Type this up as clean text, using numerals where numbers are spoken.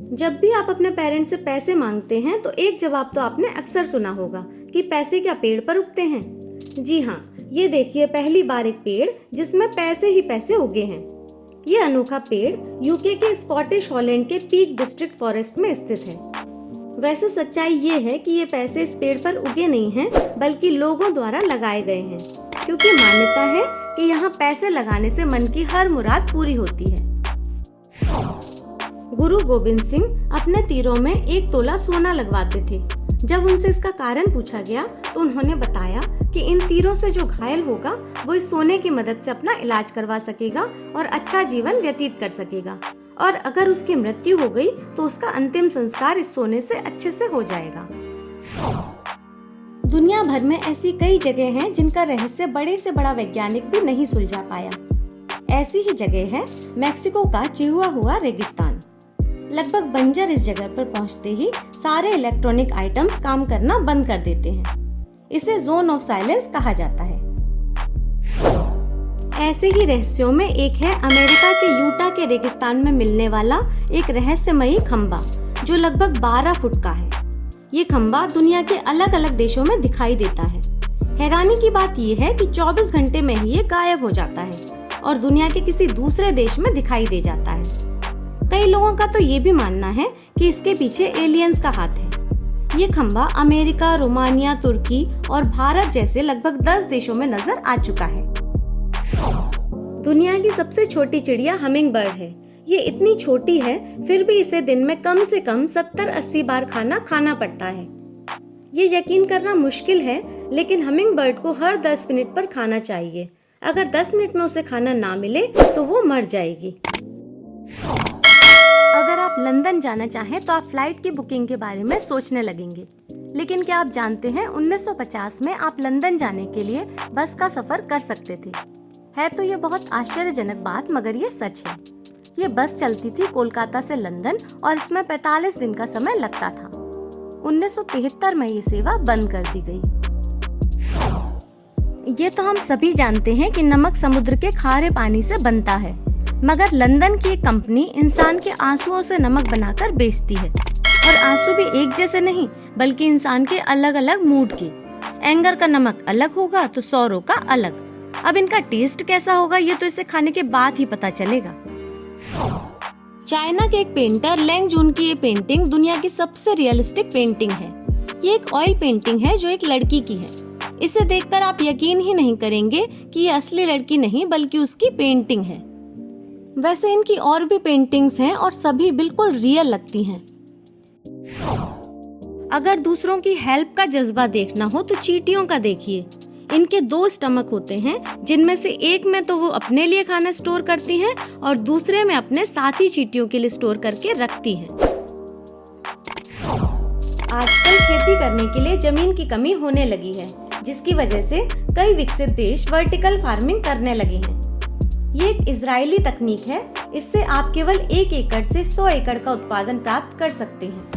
जब भी आप अपने पेरेंट्स से पैसे मांगते हैं तो एक जवाब तो आपने अक्सर सुना होगा कि पैसे क्या पेड़ पर उगते हैं। जी हाँ, ये देखिए पहली बार एक पेड़ जिसमें पैसे ही पैसे उगे हैं। ये अनोखा पेड़ यूके के स्कॉटिश हॉलैंड के पीक डिस्ट्रिक्ट फॉरेस्ट में स्थित है। वैसे सच्चाई ये है कि ये पैसे इस पेड़ पर उगे नहीं हैं, बल्कि लोगों द्वारा लगाए गए हैं, क्योंकि मान्यता है कि यहाँ पैसे लगाने से मन की हर मुराद पूरी होती है। गुरु गोबिंद सिंह अपने तीरों में 1 तोला सोना लगवाते थे। जब उनसे इसका कारण पूछा गया तो उन्होंने बताया कि इन तीरों से जो घायल होगा वो इस सोने की मदद से अपना इलाज करवा सकेगा और अच्छा जीवन व्यतीत कर सकेगा, और अगर उसकी मृत्यु हो गई तो उसका अंतिम संस्कार इस सोने से अच्छे से हो जाएगा। दुनिया भर में ऐसी कई जगह हैं जिनका रहस्य बड़े से बड़ा वैज्ञानिक भी नहीं सुलझा पाया। ऐसी ही जगह है मैक्सिको का चिहुआहुआ रेगिस्तान। लगभग बंजर इस जगह पर पहुंचते ही सारे इलेक्ट्रॉनिक आइटम्स काम करना बंद कर देते हैं। इसे जोन ऑफ साइलेंस कहा जाता है। ऐसे ही रहस्यों में एक है अमेरिका के यूटा के रेगिस्तान में मिलने वाला एक रहस्यमयी खंबा जो लगभग 12 फुट का है। ये खंबा दुनिया के अलग अलग देशों में दिखाई देता है। हैरानी की बात यह है कि 24 घंटे में ही ये गायब हो जाता है और दुनिया के किसी दूसरे देश में दिखाई दे जाता है। कई लोगों का तो ये भी मानना है कि इसके पीछे एलियंस का हाथ है। ये खंबा अमेरिका, रोमानिया, तुर्की और भारत जैसे लगभग 10 देशों में नजर आ चुका है। दुनिया की सबसे छोटी चिड़िया हमिंग बर्ड है। ये इतनी छोटी है फिर भी इसे दिन में कम से कम 70-80 बार खाना खाना पड़ता है। ये यकीन करना मुश्किल है, लेकिन हमिंग बर्ड को हर 10 मिनट पर खाना चाहिए। अगर 10 मिनट में उसे खाना ना मिले तो वो मर जाएगी। अगर आप लंदन जाना चाहें तो आप फ्लाइट की बुकिंग के बारे में सोचने लगेंगे, लेकिन क्या आप जानते हैं 1950 में आप लंदन जाने के लिए बस का सफर कर सकते थे। है तो ये बहुत आश्चर्यजनक बात, मगर ये सच है। ये बस चलती थी कोलकाता से लंदन और इसमें 45 दिन का समय लगता था। 1973 में ये सेवा बंद कर दी गई। ये तो हम सभी जानते हैं कि नमक समुद्र के खारे पानी से बनता है, मगर लंदन की एक कंपनी इंसान के आंसुओं से नमक बनाकर बेचती है। और आंसू भी एक जैसे नहीं, बल्कि इंसान के अलग अलग मूड के। एंगर का नमक अलग होगा तो सौरों का अलग। अब इनका टेस्ट कैसा होगा ये तो इसे खाने के बाद ही पता चलेगा। चाइना के एक पेंटर लेंग जून की ये पेंटिंग दुनिया की सबसे रियलिस्टिक पेंटिंग है। ये एक ऑयल पेंटिंग है जो एक लड़की की है। इसे देखकर आप यकीन ही नहीं करेंगे कि ये असली लड़की नहीं बल्कि उसकी पेंटिंग है। वैसे इनकी और भी पेंटिंग्स हैं और सभी बिल्कुल रियल लगती हैं। अगर दूसरों की हेल्प का जज्बा देखना हो तो चींटियों का देखिए। इनके 2 स्टमक होते हैं, जिनमें से एक में तो वो अपने लिए खाना स्टोर करती हैं और दूसरे में अपने साथी चींटियों के लिए स्टोर करके रखती हैं। आजकल खेती करने के लिए जमीन की कमी होने लगी है, जिसकी वजह से कई विकसित देश वर्टिकल फार्मिंग करने लगे हैं। ये एक इजरायली तकनीक है। इससे आप केवल 1 एकड़ से 100 एकड़ का उत्पादन प्राप्त कर सकते हैं।